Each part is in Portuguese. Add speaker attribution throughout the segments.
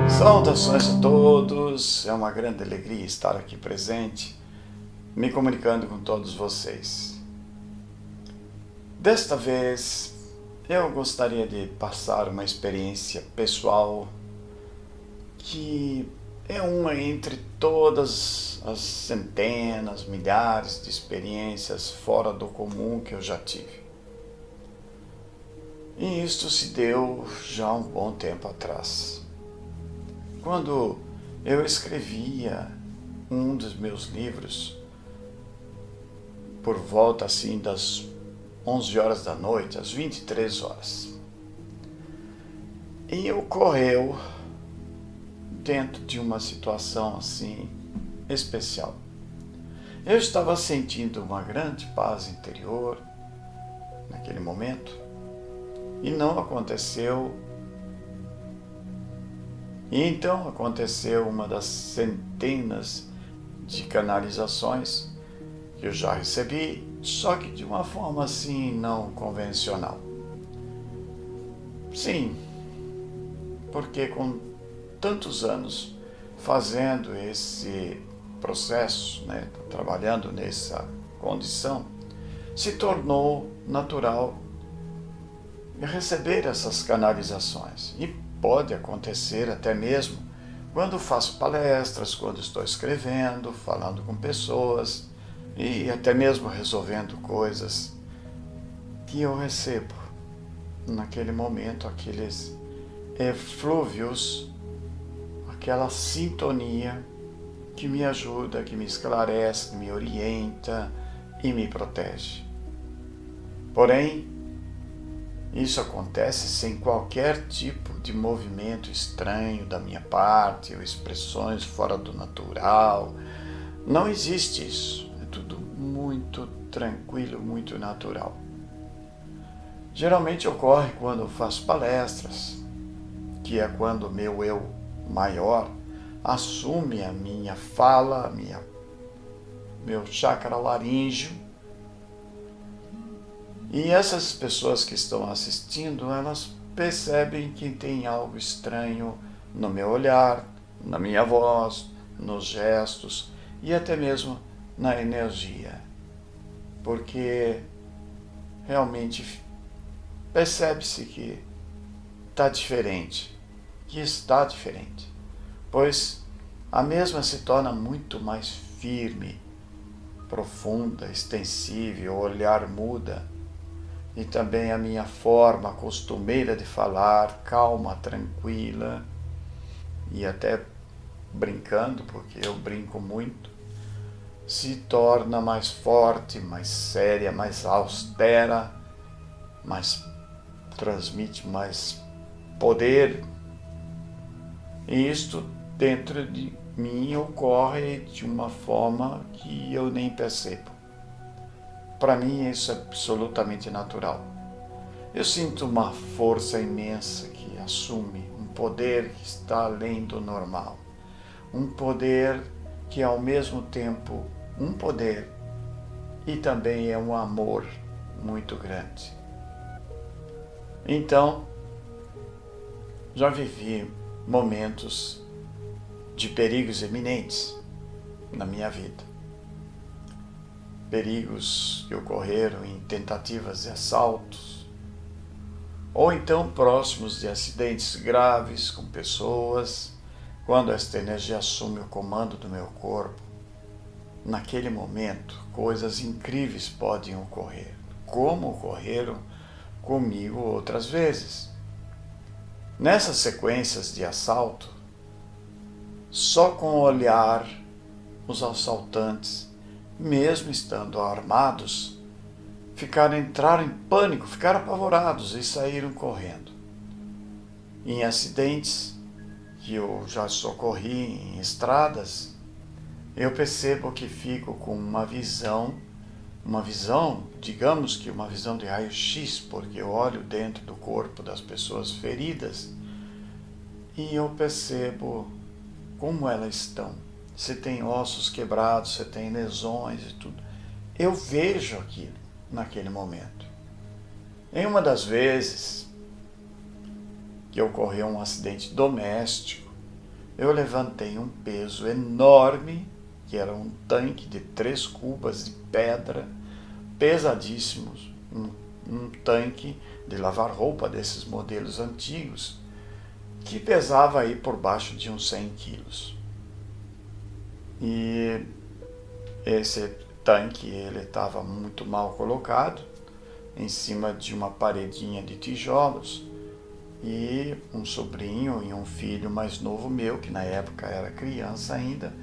Speaker 1: Saudações a todos, é uma grande alegria estar aqui presente, me comunicando com todos vocês. Desta vez, eu gostaria de passar uma experiência pessoal que é uma entre todas as centenas, milhares de experiências fora do comum que eu já tive. E isto se deu já há um bom tempo atrás. Quando eu escrevia um dos meus livros, por volta assim das 11 horas da noite, às 23 horas. E ocorreu dentro de uma situação assim especial. Eu estava sentindo uma grande paz interior naquele momento e não aconteceu. E então aconteceu uma das centenas de canalizações que eu já recebi, só que de uma forma assim não convencional. Sim, porque com tantos anos fazendo esse processo, trabalhando nessa condição, se tornou natural receber essas canalizações. E pode acontecer até mesmo quando faço palestras, quando estou escrevendo, falando com pessoas e até mesmo resolvendo coisas que eu recebo naquele momento, aqueles eflúvios, aquela sintonia que me ajuda, que me esclarece, me orienta e me protege. Porém, isso acontece sem qualquer tipo de movimento estranho da minha parte ou expressões fora do natural. Não existe isso. É tudo muito tranquilo, muito natural. Geralmente ocorre quando eu faço palestras, que é quando o meu eu maior assume a minha fala, meu chakra laríngeo. E essas pessoas que estão assistindo, elas percebem que tem algo estranho no meu olhar, na minha voz, nos gestos e até mesmo na energia. Porque realmente percebe-se que está diferente, pois a mesma se torna muito mais firme, profunda, extensível, o olhar muda. E também a minha forma costumeira de falar, calma, tranquila, e até brincando, porque eu brinco muito, se torna mais forte, mais séria, mais austera, transmite mais poder. E isto dentro de mim ocorre de uma forma que eu nem percebo. Para mim isso é absolutamente natural. Eu sinto uma força imensa que assume um poder que está além do normal. Um poder que é ao mesmo tempo um poder e também é um amor muito grande. Então, já vivi momentos de perigos iminentes na minha vida. Perigos que ocorreram em tentativas de assaltos, ou então próximos de acidentes graves com pessoas, quando esta energia assume o comando do meu corpo. Naquele momento, coisas incríveis podem ocorrer, como ocorreram comigo outras vezes. Nessas sequências de assalto, só com o olhar, os assaltantes, mesmo estando armados, entraram em pânico, ficaram apavorados e saíram correndo. Em acidentes que eu já socorri em estradas, eu percebo que fico com uma visão, digamos que uma visão de raio-x, porque eu olho dentro do corpo das pessoas feridas e eu percebo como elas estão. você tem ossos quebrados, você tem lesões e tudo. Eu vejo aquilo naquele momento. Em uma das vezes que ocorreu um acidente doméstico, eu levantei um peso enorme, que era um tanque de 3 cubas de pedra, pesadíssimos, um tanque de lavar roupa desses modelos antigos, que pesava aí por baixo de uns 100 quilos. E esse tanque ele estava muito mal colocado, em cima de uma paredinha de tijolos, e um sobrinho e um filho mais novo meu, que na época era criança ainda,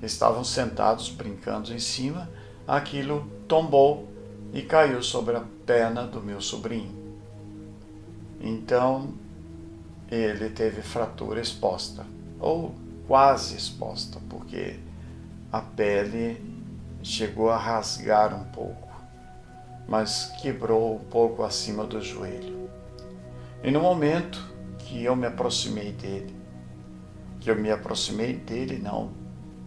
Speaker 1: estavam sentados brincando em cima. Aquilo tombou e caiu sobre a perna do meu sobrinho. Então ele teve fratura exposta, ou quase exposta, porque a pele chegou a rasgar um pouco, mas quebrou um pouco acima do joelho. E no momento que eu me aproximei dele,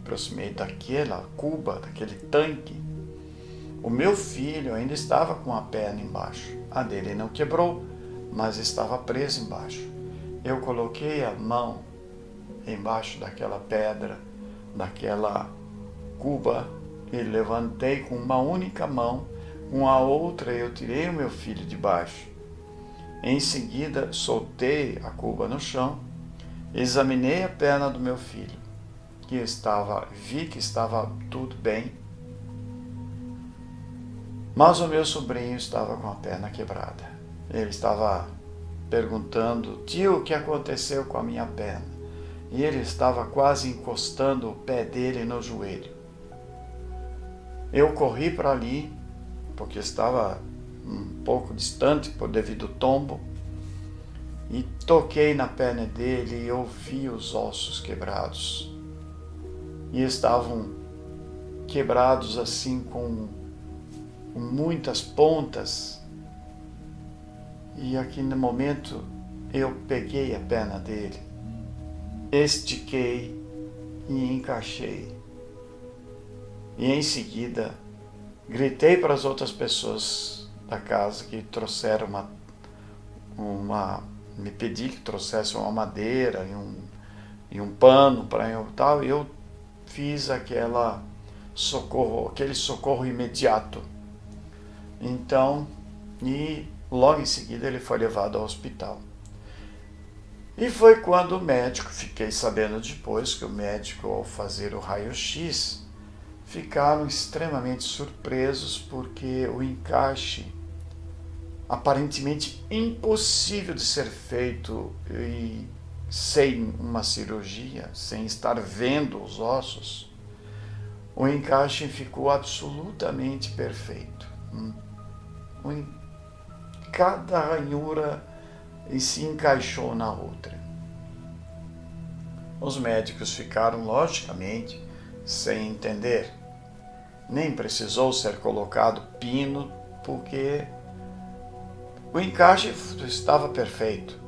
Speaker 1: aproximei daquela cuba, daquele tanque, o meu filho ainda estava com a perna embaixo. A dele não quebrou, mas estava presa embaixo. Eu coloquei a mão embaixo daquela pedra, daquela cuba, e levantei com uma única mão, com a outra eu tirei o meu filho de baixo. Em seguida, soltei a cuba no chão, examinei a perna do meu filho, vi que estava tudo bem, mas o meu sobrinho estava com a perna quebrada. Ele estava perguntando: tio, o que aconteceu com a minha perna? E ele estava quase encostando o pé dele no joelho. Eu corri para ali, porque estava um pouco distante devido ao tombo, e toquei na perna dele e eu vi os ossos quebrados. E estavam quebrados assim com muitas pontas. E aqui no momento eu peguei a perna dele, estiquei e encaixei. E em seguida gritei para as outras pessoas da casa que trouxeram me pedi que trouxesse uma madeira e um pano para eu tal, e eu fiz aquele socorro imediato. Então, e logo em seguida ele foi levado ao hospital. E foi quando o médico, fiquei sabendo depois que o médico, ao fazer o raio-x, ficaram extremamente surpresos porque o encaixe, aparentemente impossível de ser feito e sem uma cirurgia, sem estar vendo os ossos, o encaixe ficou absolutamente perfeito. Cada ranhura se encaixou na outra. Os médicos ficaram, logicamente, sem entender. Nem precisou ser colocado pino, porque o encaixe estava perfeito.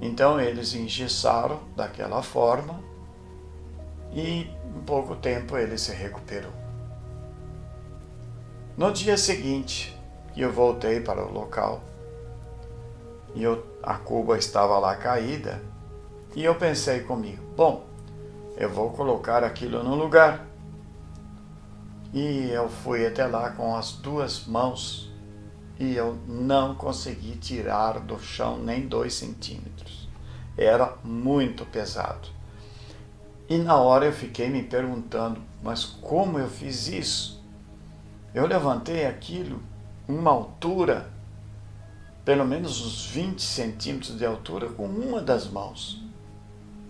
Speaker 1: Então eles engessaram daquela forma e em pouco tempo ele se recuperou. No dia seguinte, eu voltei para o local e a cuba estava lá caída, e eu pensei comigo: bom, eu vou colocar aquilo no lugar. E eu fui até lá com as 2 mãos e eu não consegui tirar do chão nem 2 centímetros. Era muito pesado. E na hora eu fiquei me perguntando: mas como eu fiz isso? Eu levantei aquilo uma altura, pelo menos uns 20 centímetros de altura, com uma das mãos.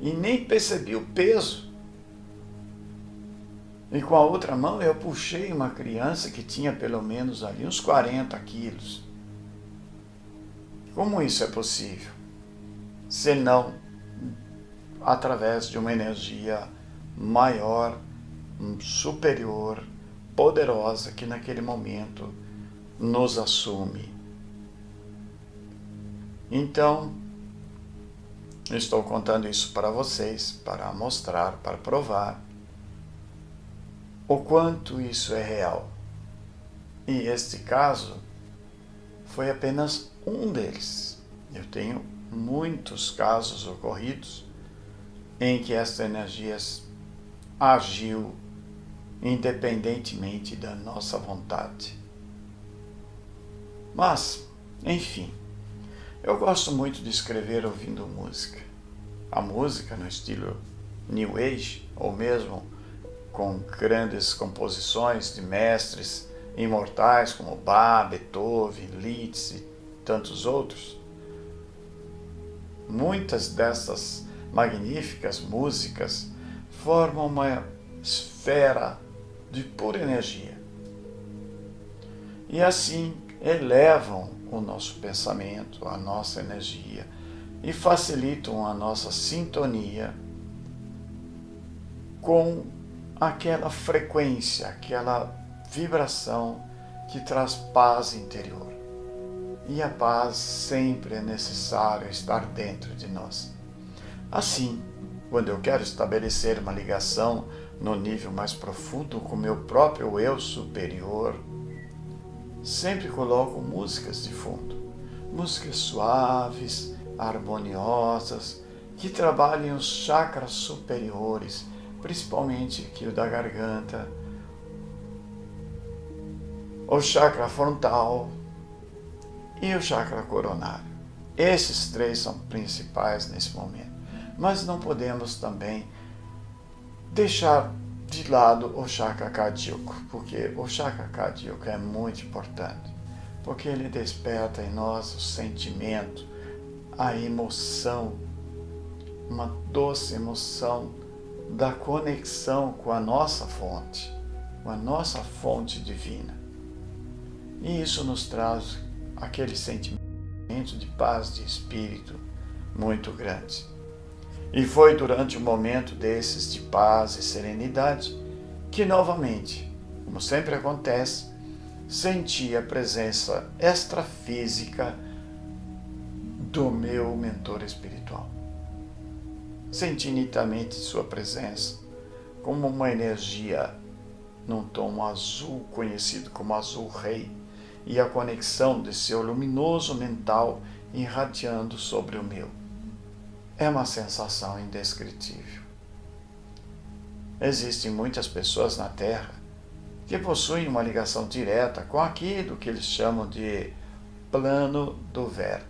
Speaker 1: E nem percebi o peso. E com a outra mão eu puxei uma criança que tinha pelo menos ali uns 40 quilos. Como isso é possível? Senão através de uma energia maior, superior, poderosa, que naquele momento nos assume. Então, Estou contando isso para vocês, para mostrar, para provar o quanto isso é real. E este caso foi apenas um deles. Eu tenho muitos casos ocorridos em que esta energia agiu independentemente da nossa vontade. Mas, enfim, eu gosto muito de escrever ouvindo música. A música no estilo New Age, ou mesmo com grandes composições de mestres imortais como Bach, Beethoven, Liszt e tantos outros. Muitas dessas magníficas músicas formam uma esfera de pura energia e assim elevam o nosso pensamento, a nossa energia e facilitam a nossa sintonia com aquela frequência, aquela vibração que traz paz interior. E a paz sempre é necessário estar dentro de nós. Assim, quando eu quero estabelecer uma ligação no nível mais profundo com meu próprio eu superior, sempre coloco músicas de fundo, músicas suaves, harmoniosas, que trabalhem os chakras superiores, principalmente aqui o da garganta, o chakra frontal e o chakra coronário. Esses três são principais nesse momento. Mas não podemos também deixar de lado o chakra cardíaco, porque o chakra cardíaco é muito importante, porque ele desperta em nós o sentimento, a emoção, uma doce emoção da conexão com a nossa fonte divina. E isso nos traz aquele sentimento de paz de espírito muito grande. E foi durante um momento desses de paz e serenidade que novamente, como sempre acontece, senti a presença extrafísica do meu mentor espiritual. Senti nitidamente sua presença como uma energia num tom azul, conhecido como azul rei, e a conexão de seu luminoso mental irradiando sobre o meu. É uma sensação indescritível. Existem muitas pessoas na Terra que possuem uma ligação direta com aquilo que eles chamam de plano do verbo.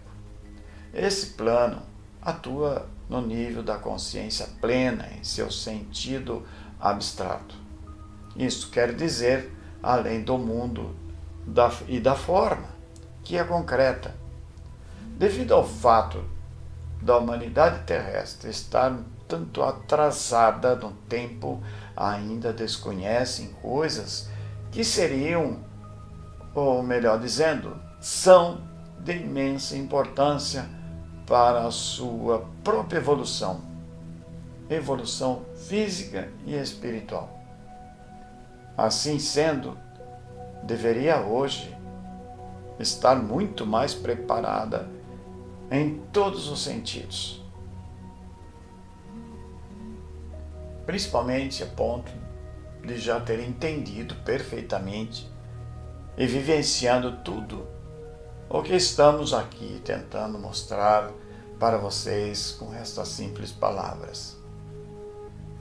Speaker 1: Esse plano atua no nível da consciência plena, em seu sentido abstrato. Isso quer dizer, além do mundo e da forma, que é concreta. Devido ao fato da humanidade terrestre estar tanto atrasada no tempo, ainda desconhecem coisas que seriam, ou melhor dizendo, são de imensa importância para a sua própria evolução física e espiritual. Assim sendo, deveria hoje estar muito mais preparada em todos os sentidos, principalmente a ponto de já ter entendido perfeitamente e vivenciando tudo o que estamos aqui tentando mostrar para vocês com estas simples palavras.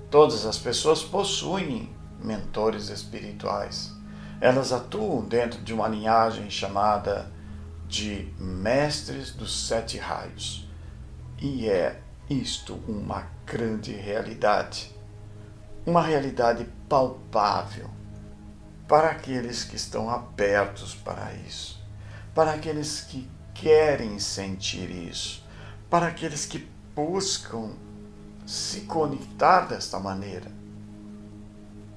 Speaker 1: Todas as pessoas possuem mentores espirituais. Elas atuam dentro de uma linhagem chamada de Mestres dos Sete Raios. E é isto uma grande realidade. Uma realidade palpável para aqueles que estão abertos para isso, para aqueles que querem sentir isso, para aqueles que buscam se conectar desta maneira,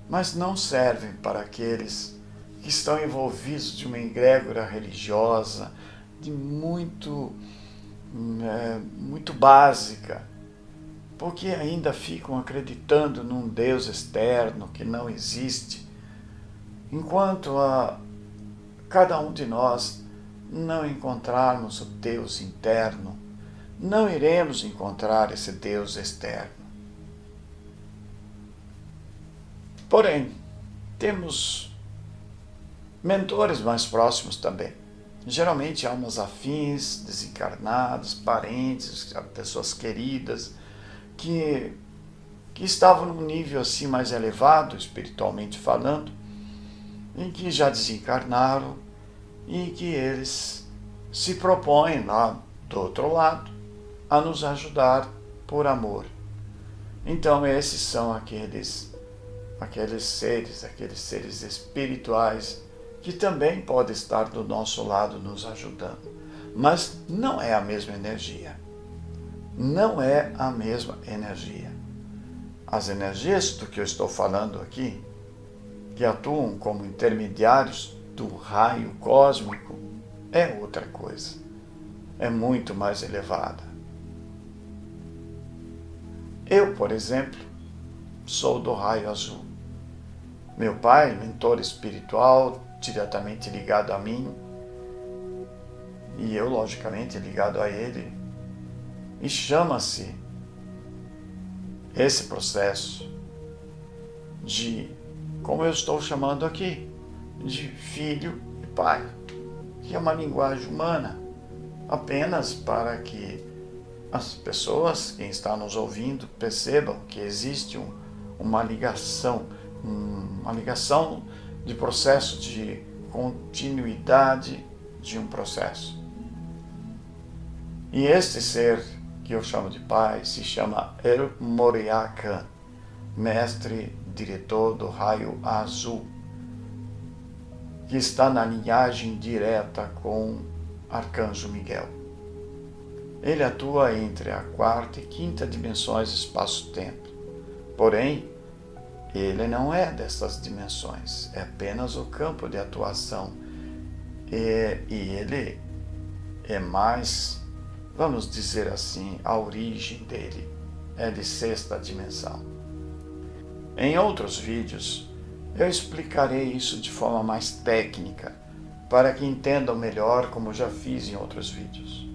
Speaker 1: mas não servem para aqueles que estão envolvidos de uma egrégora religiosa muito básica, porque ainda ficam acreditando num Deus externo que não existe, enquanto cada um de nós não encontrarmos o Deus interno, não iremos encontrar esse Deus externo. Porém, temos mentores mais próximos também. Geralmente almas afins, desencarnadas, parentes, pessoas queridas, que estavam num nível assim mais elevado, espiritualmente falando, em que já desencarnaram e que eles se propõem lá do outro lado a nos ajudar por amor. Então esses são aqueles seres espirituais que também podem estar do nosso lado nos ajudando. Mas não é a mesma energia. Não é a mesma energia. As energias do que eu estou falando aqui, que atuam como intermediários do raio cósmico, é outra coisa. É muito mais elevada. Eu, por exemplo, sou do raio azul. Meu pai, mentor espiritual, diretamente ligado a mim, e eu, logicamente, ligado a ele, e chama-se esse processo de, como eu estou chamando aqui, de filho e pai, que é uma linguagem humana, apenas para que as pessoas, quem está nos ouvindo, percebam que existe uma ligação de processo de continuidade de um processo. E este ser que eu chamo de pai se chama El Moryakan, mestre diretor do raio azul, que está na linhagem direta com Arcanjo Miguel. Ele atua entre a quarta e quinta dimensões espaço-tempo. Porém, ele não é dessas dimensões, é apenas o campo de atuação. E ele é mais, vamos dizer assim, a origem dele é de sexta dimensão. Em outros vídeos, eu explicarei isso de forma mais técnica, para que entendam melhor, como já fiz em outros vídeos.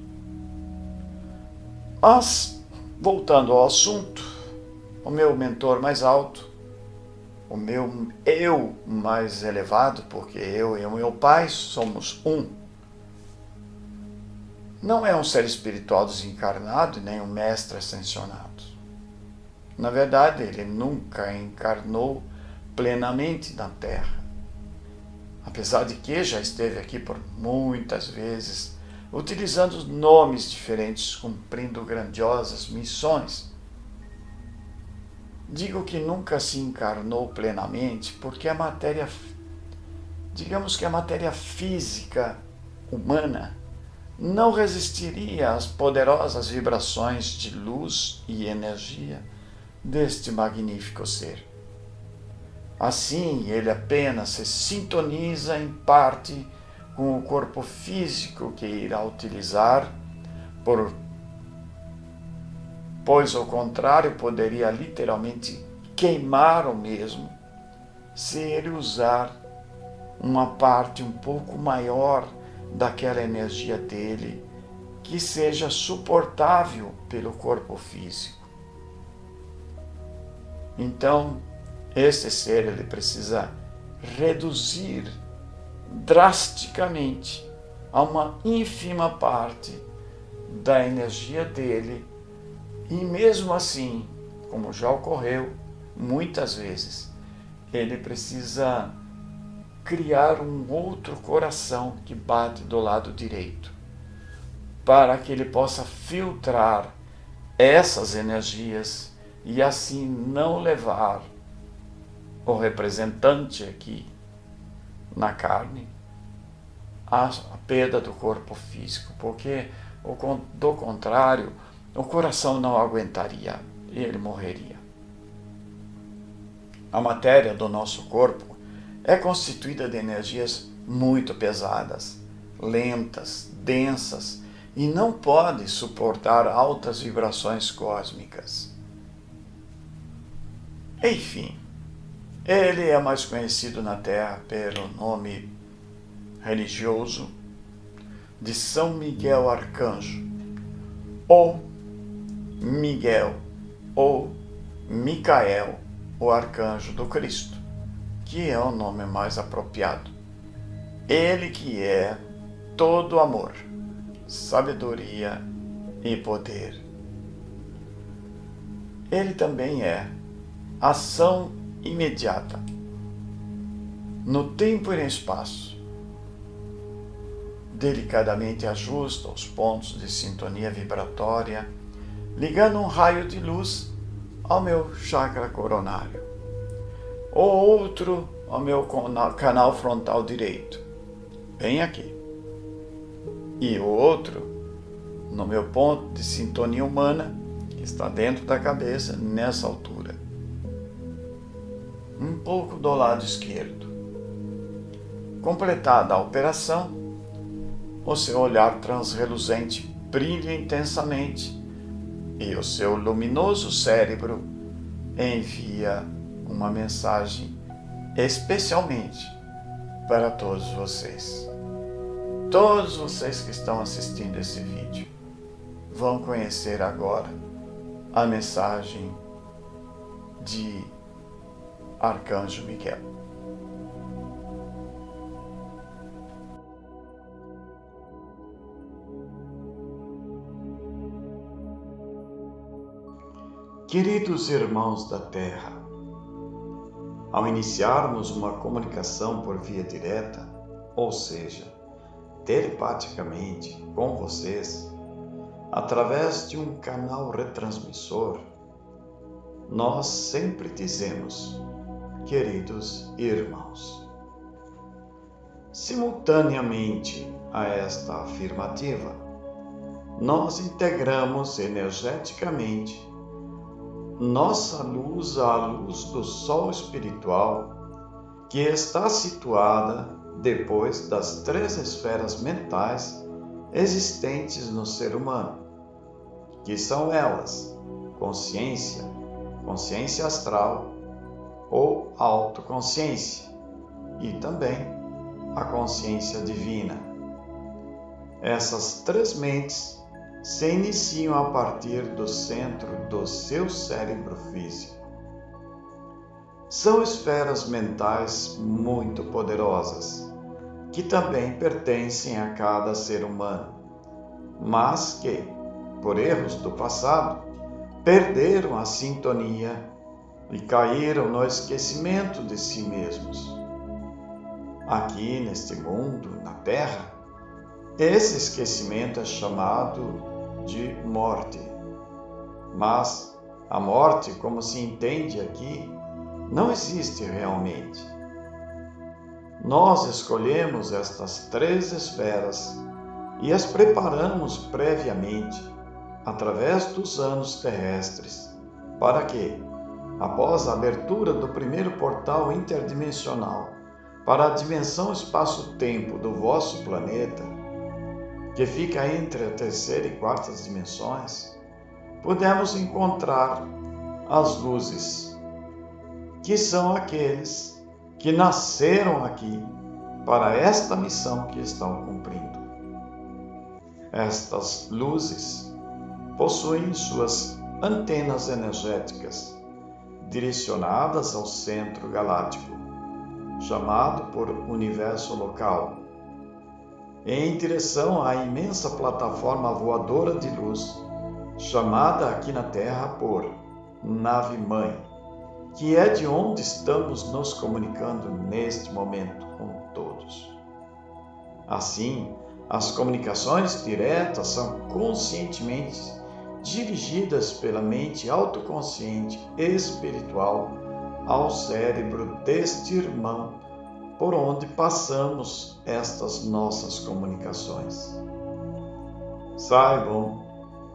Speaker 1: Mas, voltando ao assunto, o meu mentor mais alto, o meu eu mais elevado, porque eu e o meu pai somos um, não é um ser espiritual desencarnado, nem um mestre ascensionado. Na verdade, ele nunca encarnou plenamente na Terra. Apesar de que já esteve aqui por muitas vezes, utilizando nomes diferentes, cumprindo grandiosas missões. Digo que nunca se encarnou plenamente porque digamos que a matéria física humana não resistiria às poderosas vibrações de luz e energia deste magnífico ser. Assim, ele apenas se sintoniza em parte com o corpo físico que irá utilizar, pois ao contrário poderia literalmente queimar o mesmo se ele usar uma parte um pouco maior daquela energia dele que seja suportável pelo corpo físico. Então, este ser ele precisa reduzir drasticamente a uma ínfima parte da energia dele, e mesmo assim, como já ocorreu muitas vezes, ele precisa criar um outro coração que bate do lado direito, para que ele possa filtrar essas energias e assim não levar o representante aqui na carne a perda do corpo físico, porque do contrário o coração não aguentaria e ele morreria. A matéria do nosso corpo é constituída de energias muito pesadas, lentas, densas e não pode suportar altas vibrações cósmicas. Enfim, ele é mais conhecido na Terra pelo nome religioso de São Miguel Arcanjo, ou Miguel, ou Micael, o arcanjo do Cristo, que é o nome mais apropriado. Ele que é todo amor, sabedoria e poder. Ele também é ação imediata, no tempo e no espaço. Delicadamente ajusta os pontos de sintonia vibratória, ligando um raio de luz ao meu chakra coronário, o outro ao meu canal frontal direito, bem aqui, e o outro no meu ponto de sintonia humana, que está dentro da cabeça, nessa altura, um pouco do lado esquerdo. Completada a operação, o seu olhar transreluzente brilha intensamente e o seu luminoso cérebro envia uma mensagem especialmente para todos vocês. Todos vocês que estão assistindo esse vídeo vão conhecer agora a mensagem de Arcanjo Miguel. Queridos irmãos da Terra, ao iniciarmos uma comunicação por via direta, ou seja, telepaticamente com vocês, através de um canal retransmissor, nós sempre dizemos, queridos irmãos. Simultaneamente a esta afirmativa, nós integramos energeticamente nossa luz à luz do Sol espiritual, que está situada depois das 3 esferas mentais existentes no ser humano, que são elas: consciência, consciência astral ou autoconsciência, e também a consciência divina. Essas 3 mentes se iniciam a partir do centro do seu cérebro físico. São esferas mentais muito poderosas, que também pertencem a cada ser humano, mas que, por erros do passado, perderam a sintonia e caíram no esquecimento de si mesmos. Aqui neste mundo, na Terra, esse esquecimento é chamado de morte. Mas a morte, como se entende aqui, não existe realmente. Nós escolhemos estas 3 esferas e as preparamos previamente, através dos anos terrestres, para que, após a abertura do primeiro portal interdimensional para a dimensão espaço-tempo do vosso planeta, que fica entre a 3ª e 4ª dimensões, podemos encontrar as luzes, que são aqueles que nasceram aqui para esta missão que estão cumprindo. Estas luzes possuem suas antenas energéticas direcionadas ao centro galáctico, chamado por universo local, em direção à imensa plataforma voadora de luz, chamada aqui na Terra por Nave-Mãe, que é de onde estamos nos comunicando neste momento com todos. Assim, as comunicações diretas são conscientemente dirigidas pela mente autoconsciente espiritual ao cérebro deste irmão, por onde passamos estas nossas comunicações. Saibam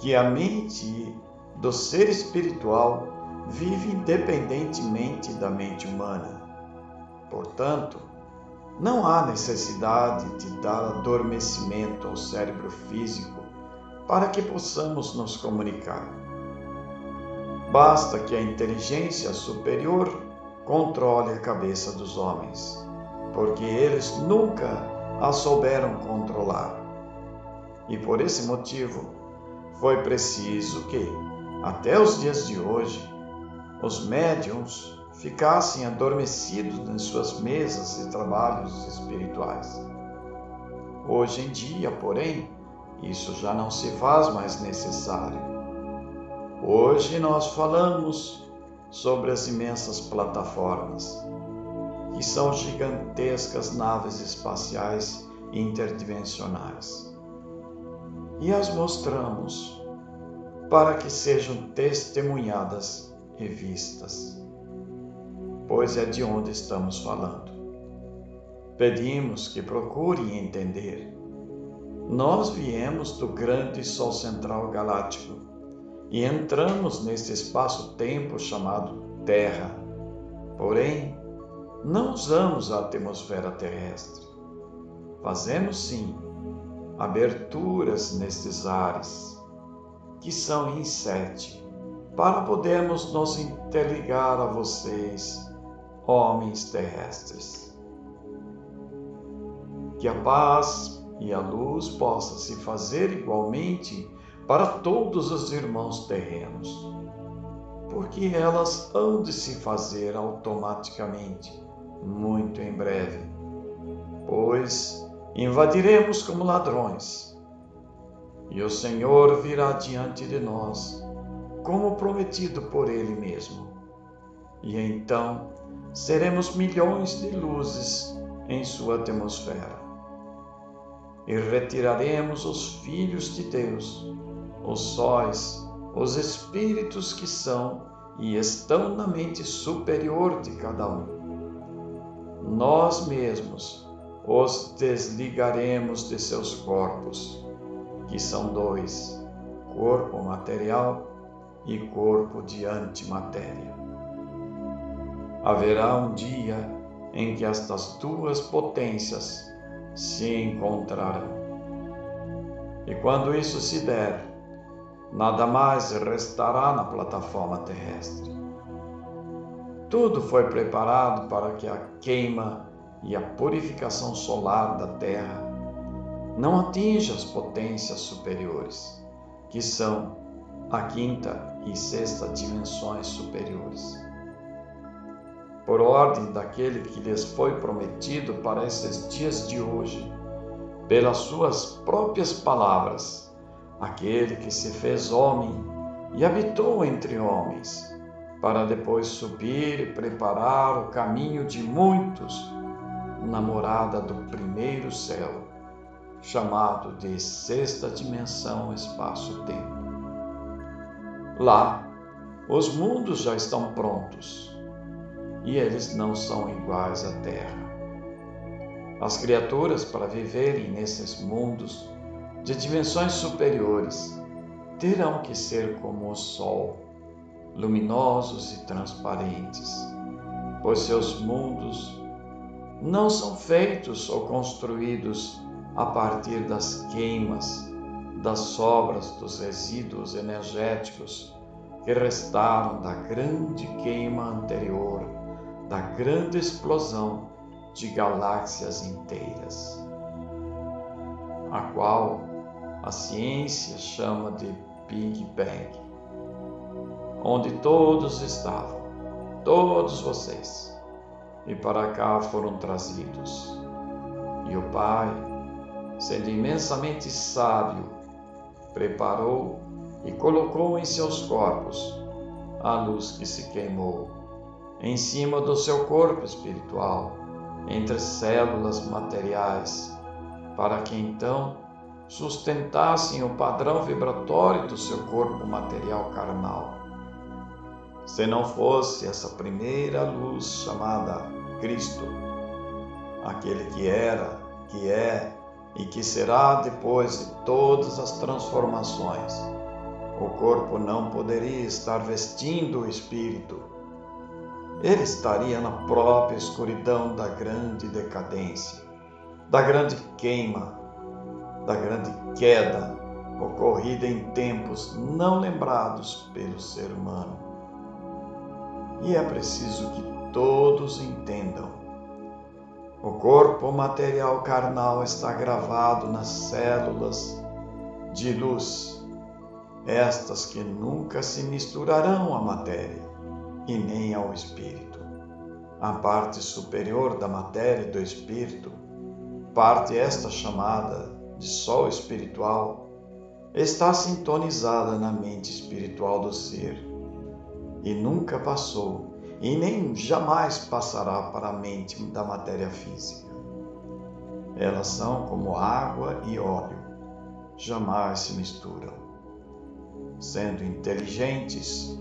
Speaker 1: que a mente do ser espiritual vive independentemente da mente humana. Portanto, não há necessidade de dar adormecimento ao cérebro físico para que possamos nos comunicar. Basta que a inteligência superior controle a cabeça dos homens, porque eles nunca a souberam controlar. E por esse motivo, foi preciso que, até os dias de hoje, os médiuns ficassem adormecidos em suas mesas e trabalhos espirituais. Hoje em dia, porém, isso já não se faz mais necessário. Hoje nós falamos sobre as imensas plataformas, que são gigantescas naves espaciais interdimensionais, e as mostramos para que sejam testemunhadas e vistas, pois é de onde estamos falando. Pedimos que procurem entender. Nós viemos do grande Sol Central Galáctico e entramos neste espaço-tempo chamado Terra. Porém, não usamos a atmosfera terrestre. Fazemos sim aberturas nestes ares, que são em 7, para podermos nos interligar a vocês, homens terrestres. Que a paz e a luz possa se fazer igualmente para todos os irmãos terrenos, porque elas hão de se fazer automaticamente, muito em breve, pois invadiremos como ladrões, e o Senhor virá diante de nós, como prometido por Ele mesmo, e então seremos milhões de luzes em sua atmosfera. E retiraremos os filhos de Deus, os sóis, os espíritos que são e estão na mente superior de cada um. Nós mesmos os desligaremos de seus corpos, que são 2, corpo material e corpo de antimatéria. Haverá um dia em que estas duas potências se encontrarão. E quando isso se der, nada mais restará na plataforma terrestre. Tudo foi preparado para que a queima e a purificação solar da Terra não atinja as potências superiores, que são a 5ª e 6ª dimensões superiores. Por ordem daquele que lhes foi prometido para esses dias de hoje, pelas suas próprias palavras, aquele que se fez homem e habitou entre homens, para depois subir e preparar o caminho de muitos na morada do primeiro céu, chamado de 6ª dimensão espaço-tempo. Lá, os mundos já estão prontos, e eles não são iguais à Terra. As criaturas, para viverem nesses mundos de dimensões superiores, terão que ser como o Sol, luminosos e transparentes, pois seus mundos não são feitos ou construídos a partir das queimas, das sobras dos resíduos energéticos que restaram da grande queima anterior, da grande explosão de galáxias inteiras, a qual a ciência chama de Big Bang, onde todos estavam, todos vocês, e para cá foram trazidos. E o Pai, sendo imensamente sábio, preparou e colocou em seus corpos a luz que se queimou, em cima do seu corpo espiritual, entre células materiais, para que então sustentassem o padrão vibratório do seu corpo material carnal. Se não fosse essa primeira luz chamada Cristo, aquele que era, que é e que será depois de todas as transformações, o corpo não poderia estar vestindo o espírito. Ele estaria na própria escuridão da grande decadência, da grande queima, da grande queda ocorrida em tempos não lembrados pelo ser humano. E é preciso que todos entendam. O corpo material carnal está gravado nas células de luz, estas que nunca se misturarão à matéria e nem ao espírito. A parte superior da matéria e do espírito, parte esta chamada de sol espiritual, está sintonizada na mente espiritual do ser e nunca passou e nem jamais passará para a mente da matéria física. Elas são como água e óleo, jamais se misturam. Sendo inteligentes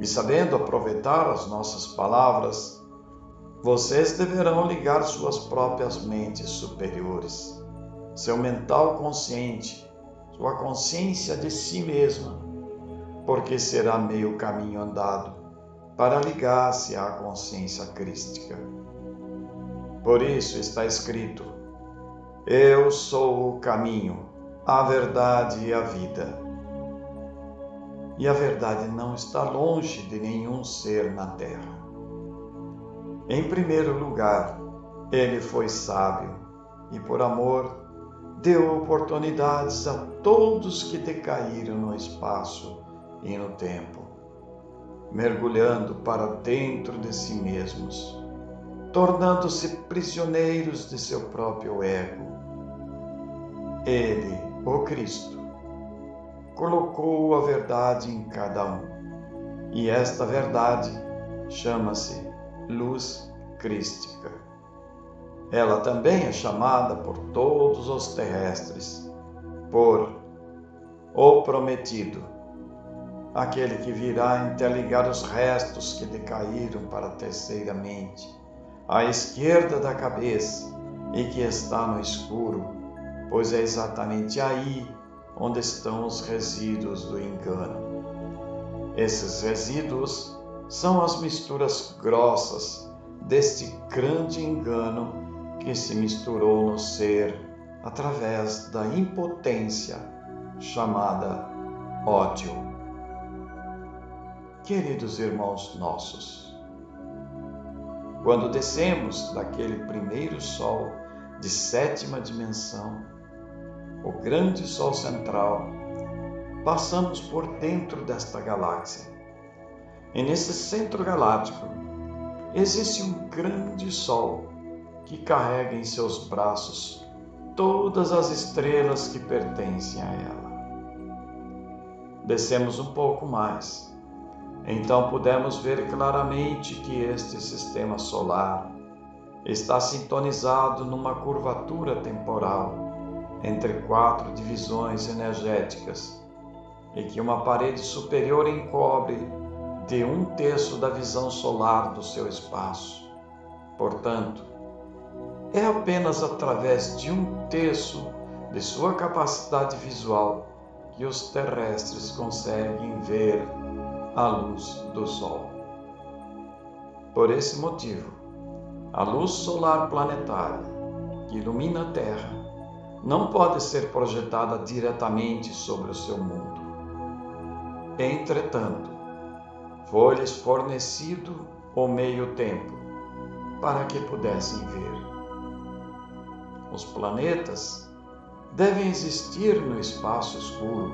Speaker 1: e sabendo aproveitar as nossas palavras, vocês deverão ligar suas próprias mentes superiores, seu mental consciente, sua consciência de si mesma, porque será meio caminho andado para ligar-se à consciência crística. Por isso está escrito: Eu sou o caminho, a verdade e a vida. E a verdade não está longe de nenhum ser na terra. Em primeiro lugar, ele foi sábio e, por amor, deu oportunidades a todos que decaíram no espaço e no tempo, mergulhando para dentro de si mesmos, tornando-se prisioneiros de seu próprio ego. Ele, o Cristo, colocou a verdade em cada um, e esta verdade chama-se luz crística. Ela também é chamada por todos os terrestres por o prometido, aquele que virá interligar os restos que decaíram para a terceira mente, à esquerda da cabeça, e que está no escuro, pois é exatamente aí onde estão os resíduos do engano. Esses resíduos são as misturas grossas deste grande engano que se misturou no ser através da impotência chamada ódio. Queridos irmãos nossos, quando descemos daquele primeiro sol de sétima dimensão, o grande sol central, passamos por dentro desta galáxia. E nesse centro galáctico existe um grande sol que carrega em seus braços todas as estrelas que pertencem a ela. Descemos um pouco mais, então pudemos ver claramente que este sistema solar está sintonizado numa curvatura temporal entre 4 divisões energéticas e que uma parede superior encobre de 1/3 da visão solar do seu espaço. Portanto, é apenas através de 1/3 de sua capacidade visual que os terrestres conseguem ver a luz do Sol. Por esse motivo, a luz solar planetária que ilumina a Terra não pode ser projetada diretamente sobre o seu mundo. Entretanto, foi-lhes fornecido o meio-tempo para que pudessem ver. Os planetas devem existir no espaço escuro,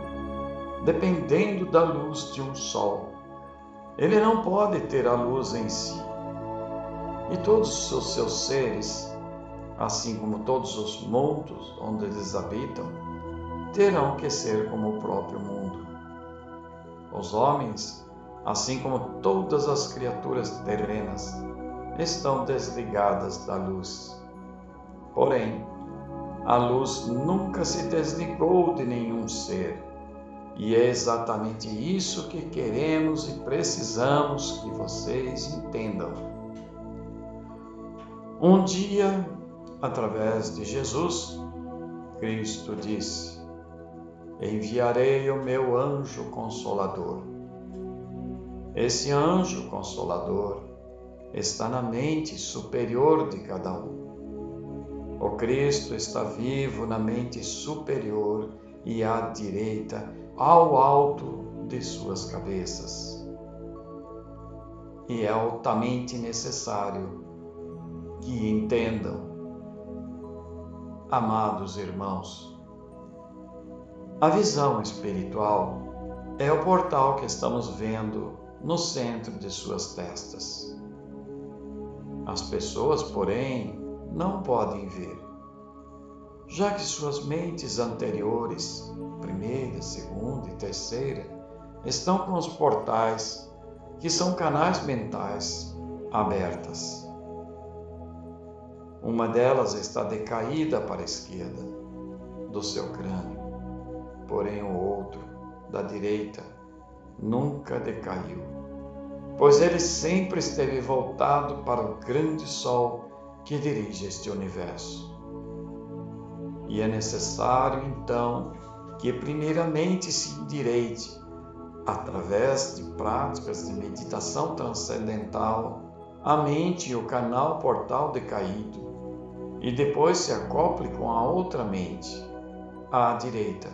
Speaker 1: dependendo da luz de um sol. Ele não pode ter a luz em si. E todos os seus seres, assim como todos os mundos onde eles habitam, terão que ser como o próprio mundo. Os homens, assim como todas as criaturas terrenas, estão desligadas da luz. Porém, a luz nunca se desligou de nenhum ser, e é exatamente isso que queremos e precisamos que vocês entendam. Um dia, através de Jesus, Cristo disse: enviarei o meu anjo consolador. Esse anjo consolador está na mente superior de cada um. O Cristo está vivo na mente superior e à direita, ao alto de suas cabeças. E é altamente necessário que entendam, amados irmãos, a visão espiritual é o portal que estamos vendo no centro de suas testas. As pessoas, porém, não podem ver, já que suas mentes anteriores, primeira, segunda e terceira, estão com os portais, que são canais mentais, abertas. Uma delas está decaída para a esquerda do seu crânio, porém o outro, da direita, nunca decaiu, pois ele sempre esteve voltado para o grande sol que dirige este universo. E é necessário, então, que primeiramente se endireite, através de práticas de meditação transcendental, a mente e o canal portal decaído, e depois se acople com a outra mente, à direita,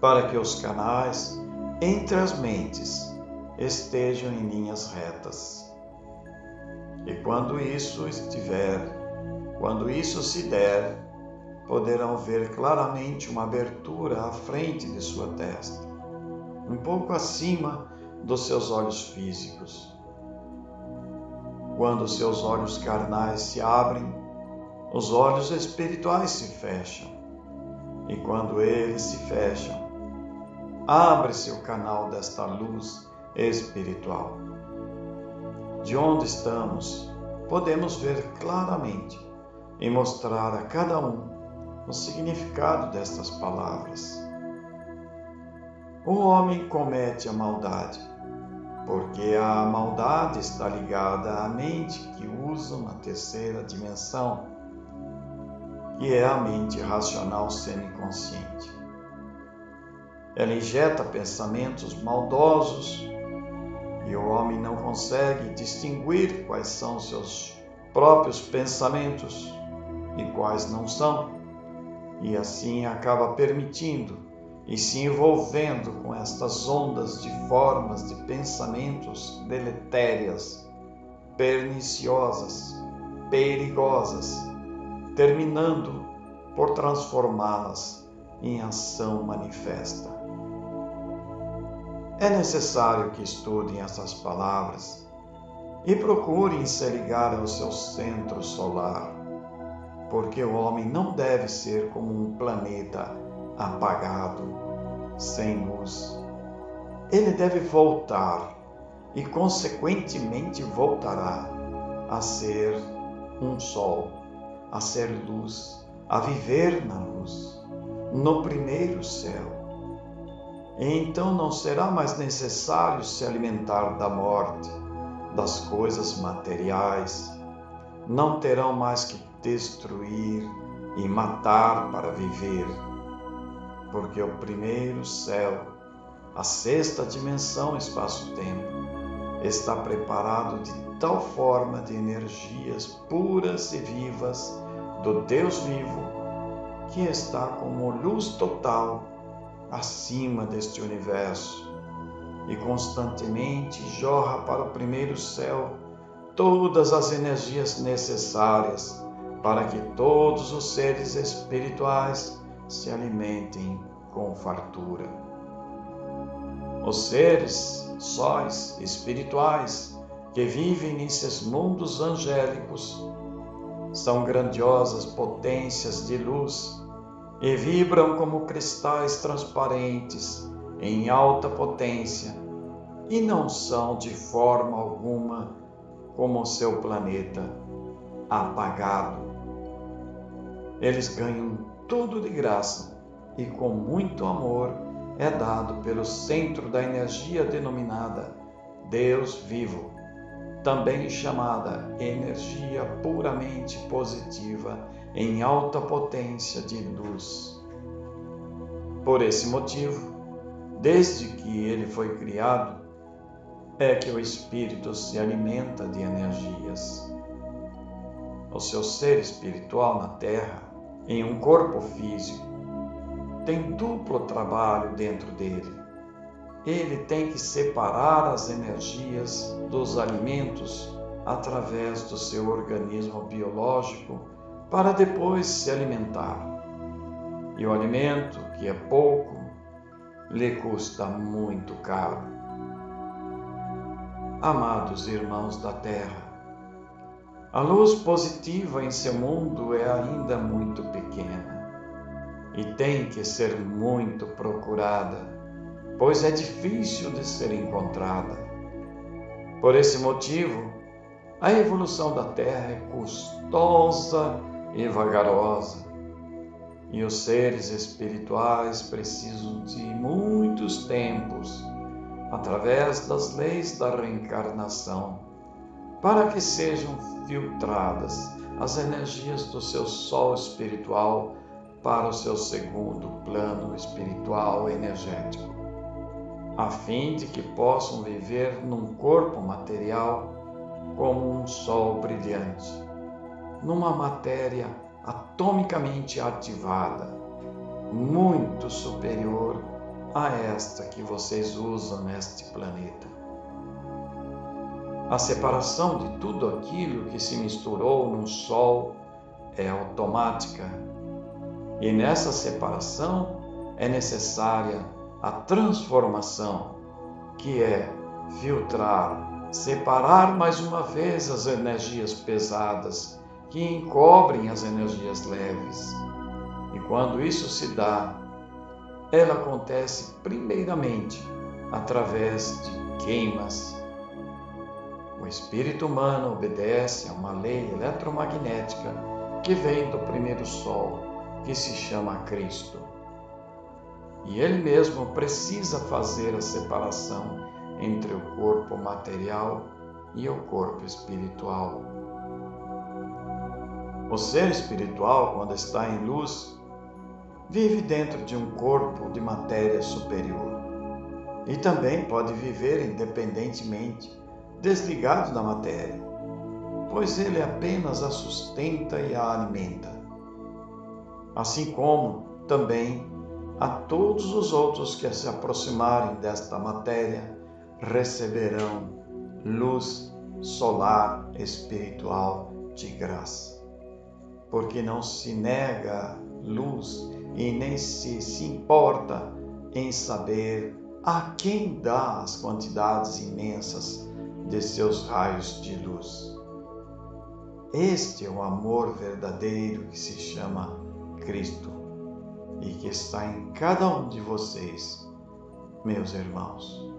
Speaker 1: para que os canais entre as mentes estejam em linhas retas. E quando isso se der, poderão ver claramente uma abertura à frente de sua testa, um pouco acima dos seus olhos físicos. Quando seus olhos carnais se abrem, os olhos espirituais se fecham. E quando eles se fecham, abre-se o canal desta luz espiritual. De onde estamos, podemos ver claramente e mostrar a cada um o significado destas palavras. O homem comete a maldade, porque a maldade está ligada à mente que usa uma terceira dimensão, que é a mente racional semiconsciente. Ela injeta pensamentos maldosos e o homem não consegue distinguir quais são seus próprios pensamentos e quais não são, e assim acaba permitindo e se envolvendo com estas ondas de formas de pensamentos deletérias, perniciosas, perigosas, terminando por transformá-las em ação manifesta. É necessário que estudem essas palavras e procurem se ligar ao seu centro solar, porque o homem não deve ser como um planeta apagado, sem luz. Ele deve voltar e, consequentemente, voltará a ser um sol, a ser luz, a viver na luz, no primeiro céu. E então não será mais necessário se alimentar da morte, das coisas materiais, não terão mais que destruir e matar para viver, porque o primeiro céu, a sexta dimensão espaço-tempo, está preparado de tal forma de energias puras e vivas do Deus vivo, que está como luz total acima deste universo e constantemente jorra para o primeiro céu todas as energias necessárias para que todos os seres espirituais se alimentem com fartura. Os seres sóis espirituais que vivem nesses mundos angélicos são grandiosas potências de luz e vibram como cristais transparentes em alta potência e não são de forma alguma como o seu planeta apagado. Eles ganham tudo de graça e com muito amor é dado pelo centro da energia denominada Deus vivo, também chamada energia puramente positiva em alta potência de luz. Por esse motivo, desde que ele foi criado, é que o espírito se alimenta de energias. O seu ser espiritual na Terra, em um corpo físico, tem duplo trabalho dentro dele. Ele tem que separar as energias dos alimentos através do seu organismo biológico para depois se alimentar. E o alimento, que é pouco, lhe custa muito caro. Amados irmãos da Terra, a luz positiva em seu mundo é ainda muito pequena e tem que ser muito procurada, pois é difícil de ser encontrada. Por esse motivo, a evolução da Terra é custosa e vagarosa, e os seres espirituais precisam de muitos tempos, através das leis da reencarnação, para que sejam filtradas as energias do seu sol espiritual para o seu segundo plano espiritual energético, a fim de que possam viver num corpo material como um sol brilhante, numa matéria atomicamente ativada, muito superior a esta que vocês usam neste planeta. A separação de tudo aquilo que se misturou num sol é automática, e nessa separação é necessária a transformação, que é filtrar, separar mais uma vez as energias pesadas que encobrem as energias leves. E quando isso se dá, ela acontece primeiramente através de queimas. O espírito humano obedece a uma lei eletromagnética que vem do primeiro sol, que se chama Cristo. E ele mesmo precisa fazer a separação entre o corpo material e o corpo espiritual. O ser espiritual, quando está em luz, vive dentro de um corpo de matéria superior e também pode viver independentemente, desligado da matéria, pois ele apenas a sustenta e a alimenta. Assim como também a todos os outros que se aproximarem desta matéria receberão luz solar espiritual de graça, porque não se nega luz e nem se importa em saber a quem dá as quantidades imensas de seus raios de luz. Este é o amor verdadeiro que se chama Cristo e que está em cada um de vocês, meus irmãos.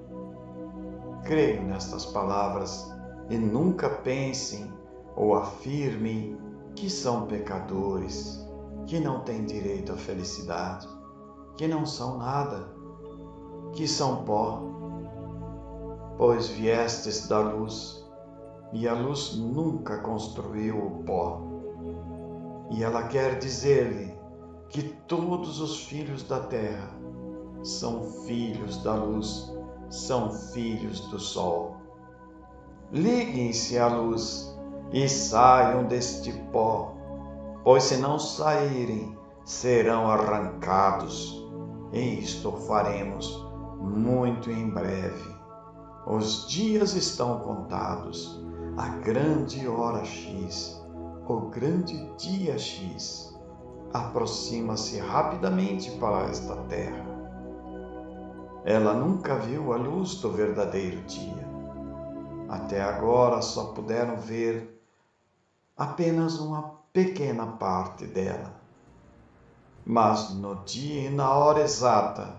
Speaker 1: Creio nestas palavras e nunca pensem ou afirmem que são pecadores, que não têm direito à felicidade, que não são nada, que são pó, pois viestes da luz, e a luz nunca construiu o pó. E ela quer dizer-lhe que todos os filhos da terra são filhos da luz, são filhos do sol. Liguem-se à luz e saiam deste pó, pois se não saírem, serão arrancados, e isto faremos muito em breve. Os dias estão contados, a grande hora X, o grande dia X, aproxima-se rapidamente para esta terra. Ela nunca viu a luz do verdadeiro dia. Até agora só puderam ver apenas uma pequena parte dela. Mas no dia e na hora exata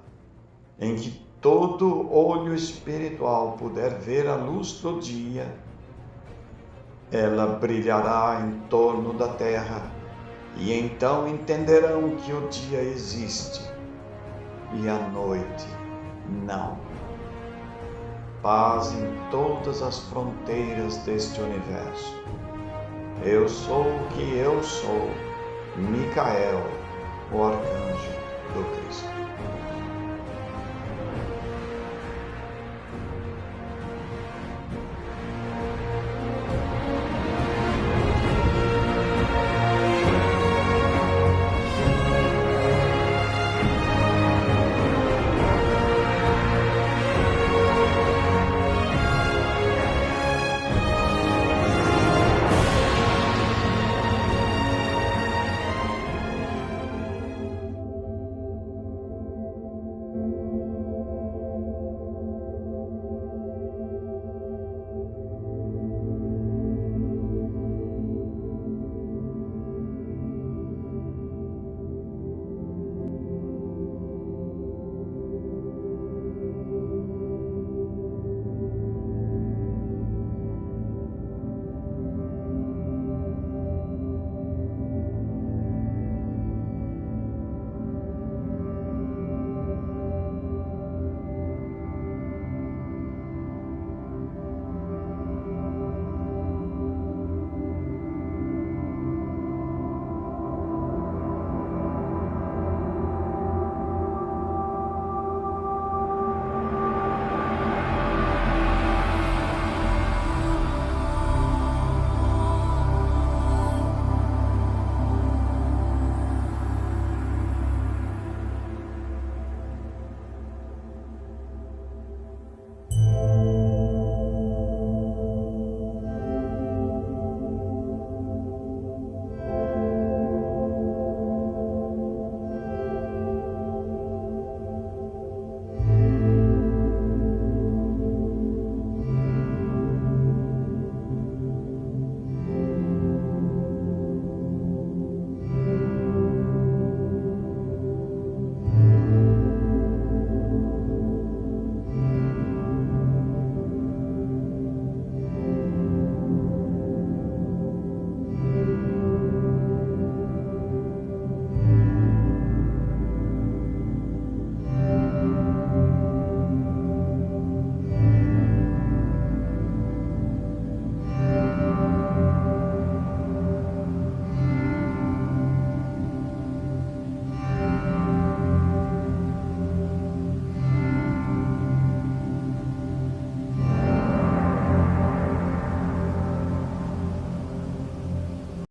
Speaker 1: em que todo olho espiritual puder ver a luz do dia, ela brilhará em torno da terra, e então entenderão que o dia existe e a noite não. Paz em todas as fronteiras deste universo. Eu sou o que eu sou, Micael, o arcanjo do Cristo.